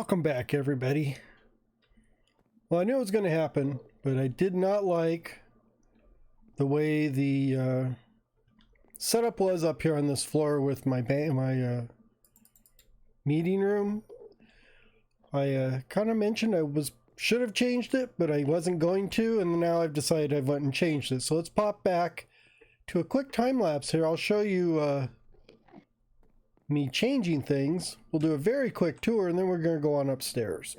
Welcome back, everybody. Well, I knew it was going to happen, but I did not like the way the setup was up here on this floor with my meeting room. I kind of mentioned should have changed it, but I wasn't going to, and now I've decided I went and changed it. So let's pop back to a quick time lapse here. I'll show you me changing things. We'll do a very quick tour, and then we're going to go on upstairs.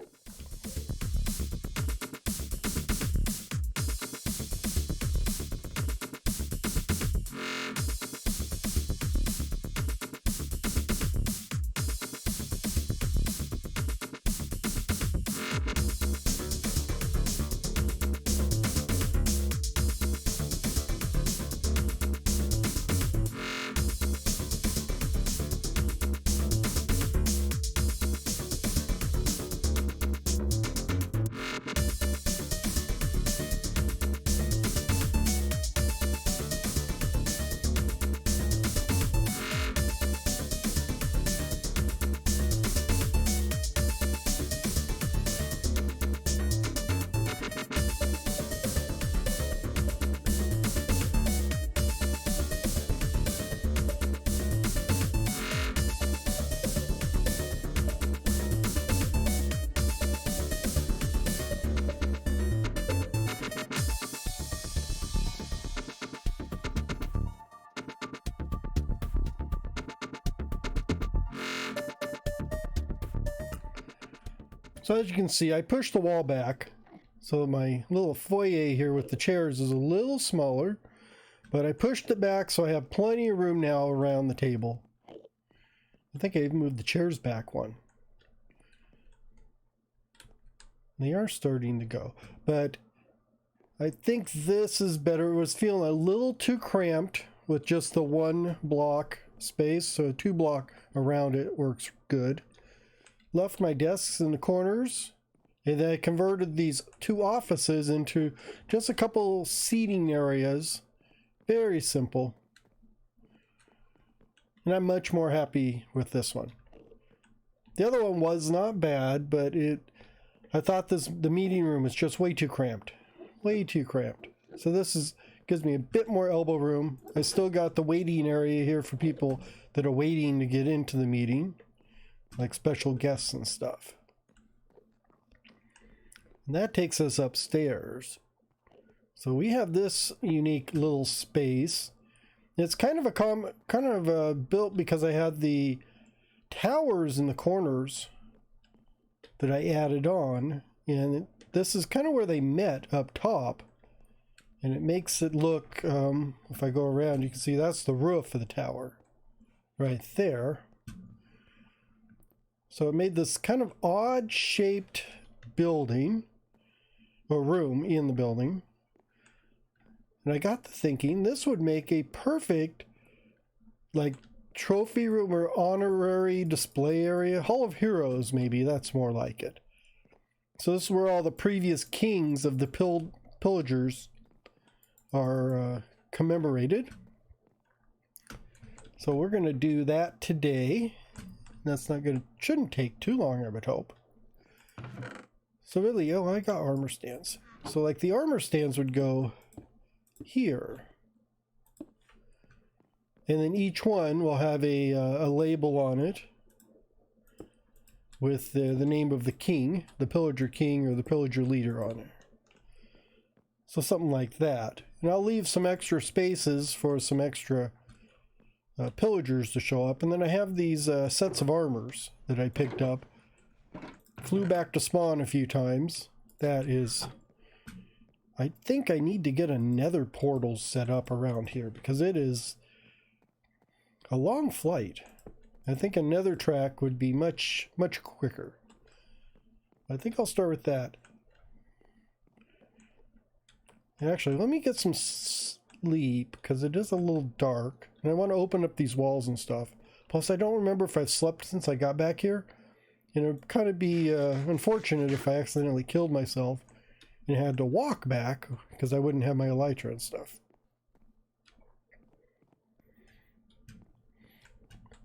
So as you can see, I pushed the wall back, so my little foyer here with the chairs is a little smaller, but I pushed it back so I have plenty of room now around the table. I think I even moved the chairs back one. They are starting to go, but I think this is better. It was feeling a little too cramped with just the one block space, so a 2 block around it works good. Left my desks in the corners, and then I converted these 2 offices into just a couple seating areas. Very simple. And I'm much more happy with this one. The other one was not bad, but I thought the meeting room was just way too cramped. Way too cramped. So this gives me a bit more elbow room. I still got the waiting area here for people that are waiting to get into the meeting, like special guests and stuff. And that takes us upstairs. So we have this unique little space. It's kind of built because I had the towers in the corners that I added on, and this is kind of where they met up top, and it makes it look, if I go around, you can see that's the roof of the tower right there. So it made this kind of odd shaped building, or room in the building. And I got to thinking this would make a perfect, like, trophy room or honorary display area. Hall of Heroes, maybe, that's more like it. So this is where all the previous kings of the pillagers are commemorated. So we're going to do that today. That's shouldn't take too long, I would hope. So really, I got armor stands. So like the armor stands would go here. And then each one will have a label on it with the name of the king, the pillager king or the pillager leader on it. So something like that. And I'll leave some extra spaces for some extra pillagers to show up. And then I have these sets of armors that I picked up. Flew back to spawn a few times. I think I need to get a nether portal set up around here because it is a long flight. I think a nether track would be much quicker. I think I'll start with that. And actually, let me get some sleep because it is a little dark and I want to open up these walls and stuff. Plus, I don't remember if I've slept since I got back here. And it would kind of be unfortunate if I accidentally killed myself and had to walk back because I wouldn't have my elytra and stuff.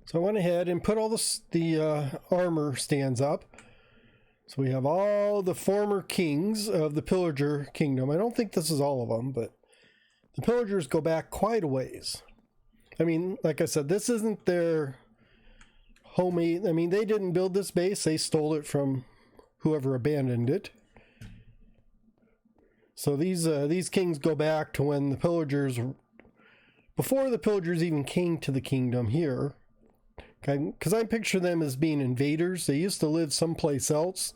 So I went ahead and put all the armor stands up. So we have all the former kings of the Pillager Kingdom. I don't think this is all of them, but the Pillagers go back quite a ways. I mean, like I said, this isn't their homemade. I mean, they didn't build this base. They stole it from whoever abandoned it. So these kings go back to when the Pillagers, before the Pillagers even came to the kingdom here. Because I picture them as being invaders. They used to live someplace else,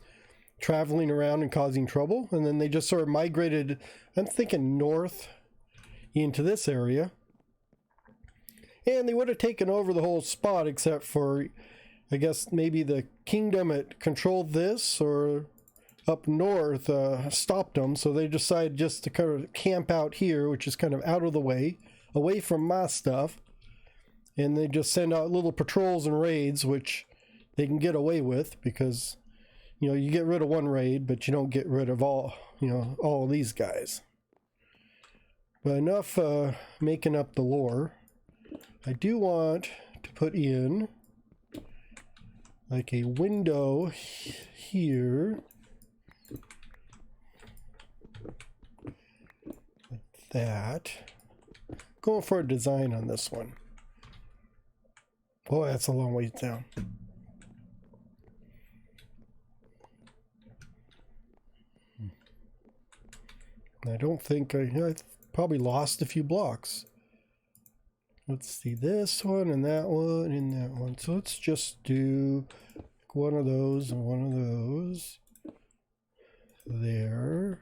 traveling around and causing trouble. And then they just sort of migrated, I'm thinking north into this area. And they would have taken over the whole spot except for, I guess, maybe the kingdom that controlled this or up north stopped them. So they decided just to kind of camp out here, which is kind of out of the way, away from my stuff. And they just send out little patrols and raids, which they can get away with because, you know, you get rid of one raid, but you don't get rid of all, you know, all of these guys. But enough making up the lore. I do want to put in like a window here. Like that. Going for a design on this one. Boy, that's a long ways down. I don't think I probably lost a few blocks. Let's see, this one and that one and that one. So let's just do one of those and one of those. There.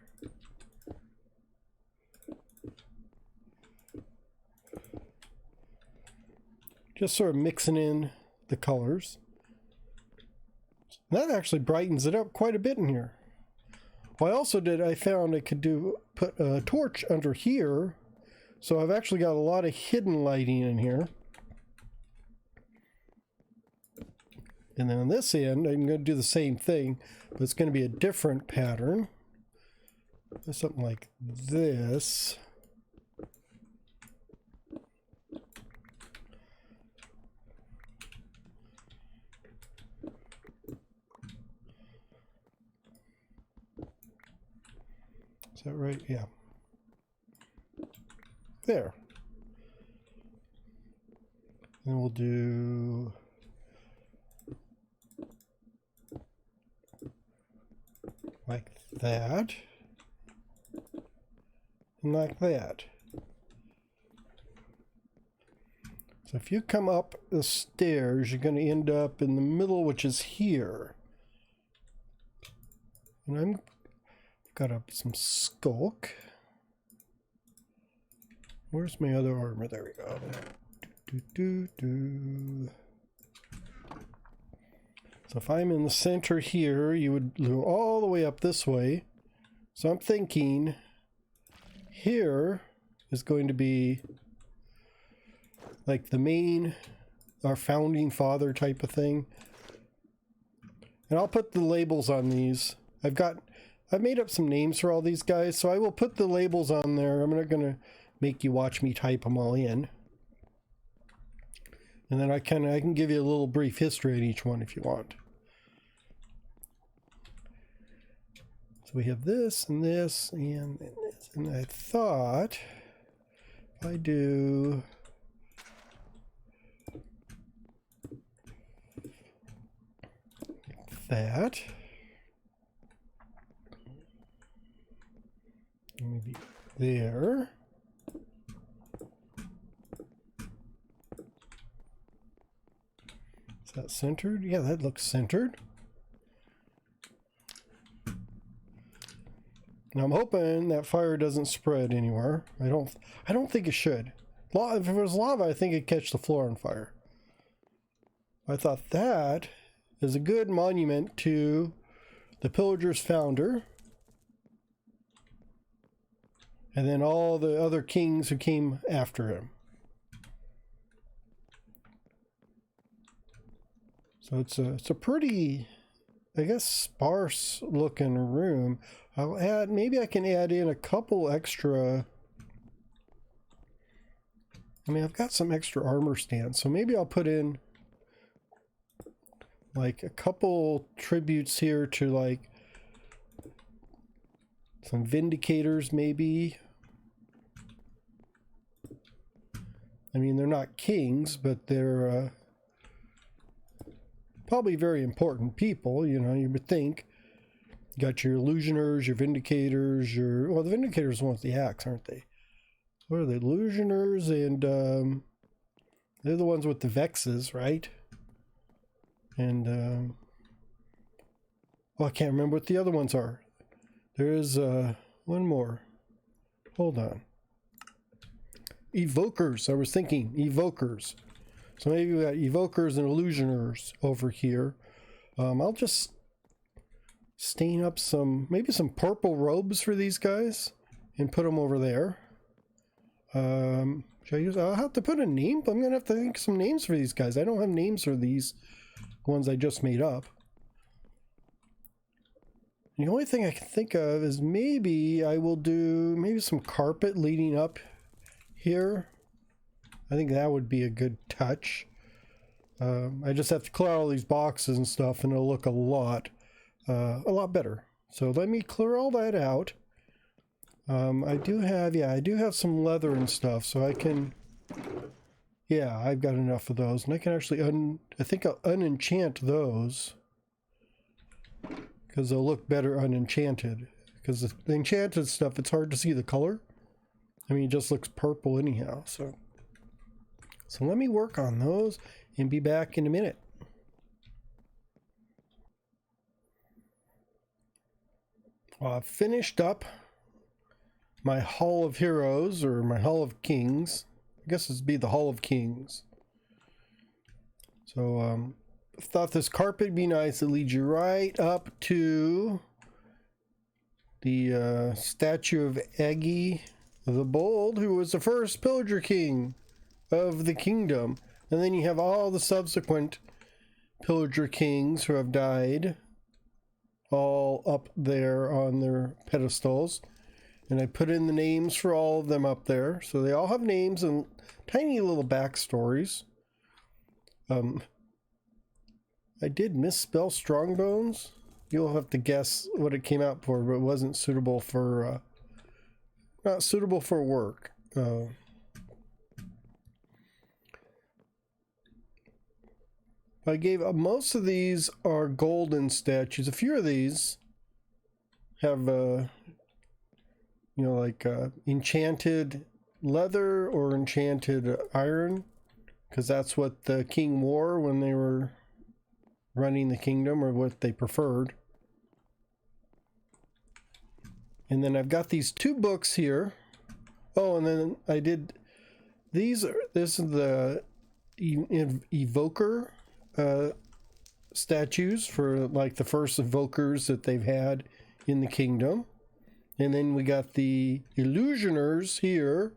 Just sort of mixing in the colors. That actually brightens it up quite a bit in here. What I also did, I found I could put a torch under here. So I've actually got a lot of hidden lighting in here. And then on this end, I'm going to do the same thing, but it's going to be a different pattern. Something like this. Is that right? Yeah. There. And we'll do like that. And like that. So if you come up the stairs, you're going to end up in the middle, which is here. And I'm got up some skulk. Where's my other armor? There we go. So if I'm in the center here, you would go all the way up this way. So I'm thinking here is going to be like the main, our founding father type of thing. And I'll put the labels on these. I've made up some names for all these guys, so I will put the labels on there. I'm not going to make you watch me type them all in. And then I can give you a little brief history on each one if you want. So we have this and this and this. And I thought if I do like that. Maybe there. Is that centered? Yeah, that looks centered. Now I'm hoping that fire doesn't spread anywhere. I don't think it should. If it was lava, I think it'd catch the floor on fire. I thought that is a good monument to the Pillager's founder. And then all the other kings who came after him. So it's a pretty, I guess, sparse looking room. Maybe I can add in a couple extra. I mean, I've got some extra armor stands, so maybe I'll put in like a couple tributes here to like some Vindicators maybe. I mean, they're not kings, but they're probably very important people, you know, you would think. You got your Illusioners, your Vindicators, your... Well, the Vindicators want the axe, aren't they? What are they? Illusioners, and they're the ones with the Vexes, right? And, well, I can't remember what the other ones are. There is one more. Hold on. Evokers. I was thinking Evokers. So maybe we got Evokers and Illusioners over here. I'll just stain up maybe some purple robes for these guys and put them over there. Should I use? I'll have to put a name. I'm gonna have to think of some names for these guys. I don't have names for these ones I just made up. The only thing I can think of is maybe I will do maybe some carpet leading up here. I think that would be a good touch. I just have to clear all these boxes and stuff, and it'll look a lot better. So let me clear all that out. I do have some leather and stuff, so I can, yeah, I've got enough of those, and I can actually I think I'll unenchant those, because they'll look better unenchanted. Because the enchanted stuff, it's hard to see the color. I mean, it just looks purple anyhow. So let me work on those and be back in a minute. Well, I've finished up my Hall of Heroes, or my Hall of Kings. I guess it'd be the Hall of Kings. So I thought this carpet would be nice. It leads you right up to the statue of Egi the Bold, who was the first pillager king of the kingdom. And then you have all the subsequent pillager kings who have died, all up there on their pedestals. And I put in the names for all of them up there. So they all have names and tiny little backstories. I did misspell Strongbones. You'll have to guess what it came out for, but it wasn't suitable for, not suitable for work. I gave, most of these are golden statues. A few of these have, you know, like enchanted leather or enchanted iron, because that's what the king wore when they were running the kingdom, or what they preferred. And then I've got these two books here. Oh, and then I did this is the evoker statues for like the first evokers that they've had in the kingdom. And then we got the illusioners here,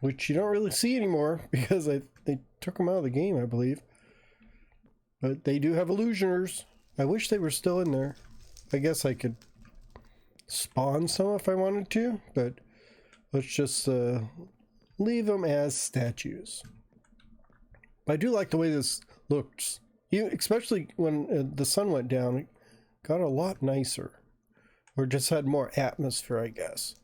which you don't really see anymore because they took them out of the game, I believe. But they do have illusioners. I wish they were still in there. I guess I could spawn some if I wanted to, but let's just leave them as statues. I do like the way this looks, especially when the sun went down. It got a lot nicer, or just had more atmosphere, I guess.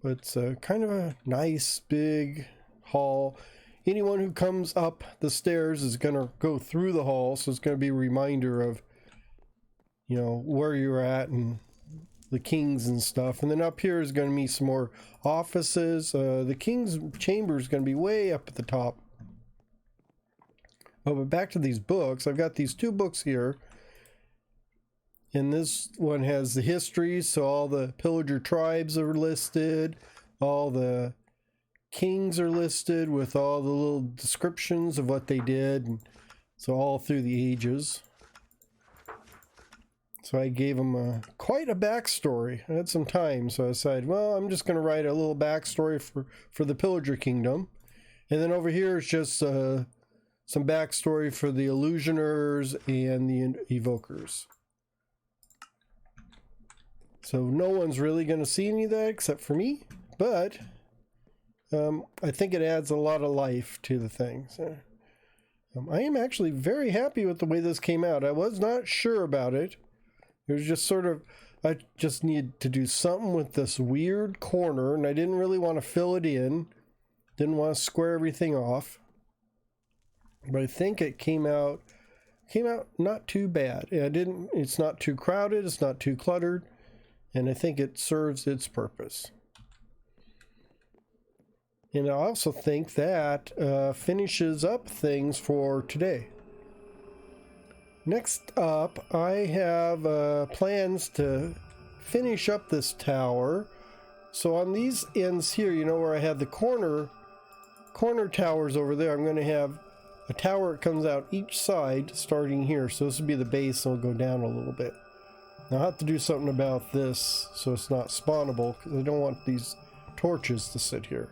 But it's kind of a nice big hall. Anyone who comes up the stairs is going to go through the hall, so it's going to be a reminder of, you know, where you're at and the kings and stuff. And then up here is going to be some more offices. The king's chamber is going to be way up at the top. Oh, but back to these books. I've got these two books here. And this one has the history, so all the pillager tribes are listed. All the kings are listed with all the little descriptions of what they did. And so all through the ages. So I gave them quite a backstory. I had some time, so I decided, well, I'm just going to write a little backstory for the Pillager Kingdom. And then over here is just some backstory for the Illusioners and the Evokers. So no one's really going to see any of that except for me, but I think it adds a lot of life to the thing. So I am actually very happy with the way this came out. I was not sure about it. It was just sort of, I just needed to do something with this weird corner, and I didn't really want to fill it in. Didn't want to square everything off. But I think it came out not too bad. It's not too crowded, it's not too cluttered, and I think it serves its purpose. And I also think that finishes up things for today. Next up, I have plans to finish up this tower. So on these ends here, you know, where I had the corner towers over there, I'm going to have a tower that comes out each side starting here. So this will be the base, and it'll go down a little bit. Now I'll have to do something about this so it's not spawnable, because I don't want these torches to sit here.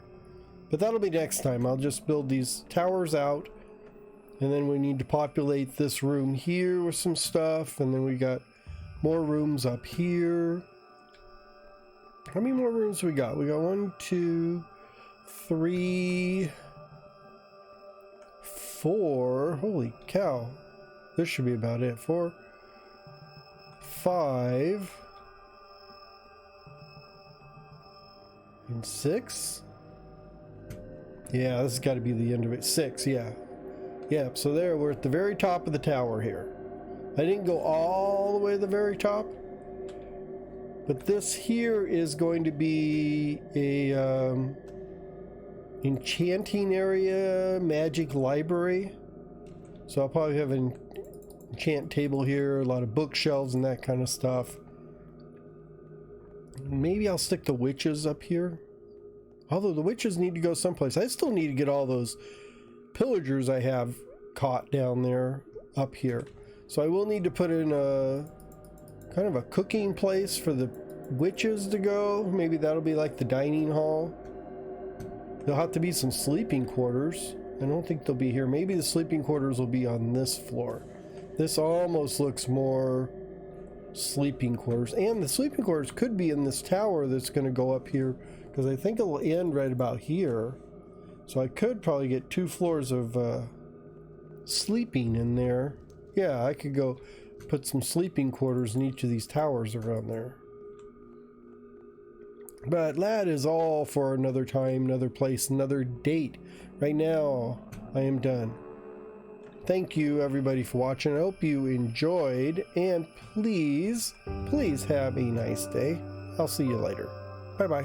But that'll be next time. I'll just build these towers out, and then we need to populate this room here with some stuff, and then we got more rooms up here. How many more rooms we got? We got 1, 2, 3, 4. Holy cow. This should be about it. 4, 5, and 6. Yeah, this has got to be the end of it. 6, yeah. Yeah, so there, we're at the very top of the tower here. I didn't go all the way to the very top, but this here is going to be a enchanting area, magic library. So I'll probably have an enchant table here, a lot of bookshelves and that kind of stuff. Maybe I'll stick the witches up here. Although the witches need to go someplace. I still need to get all those pillagers I have caught down there up here. So I will need to put in a kind of a cooking place for the witches to go. Maybe that'll be like the dining hall. There'll have to be some sleeping quarters. I don't think they'll be here. Maybe the sleeping quarters will be on this floor. This almost looks more sleeping quarters. And the sleeping quarters could be in this tower that's going to go up here, because I think it'll end right about here. So I could probably get 2 floors of sleeping in there. Yeah, I could go put some sleeping quarters in each of these towers around there. But that is all for another time, another place, another date. Right now, I am done. Thank you, everybody, for watching. I hope you enjoyed, and please have a nice day. I'll see you later. Bye-bye.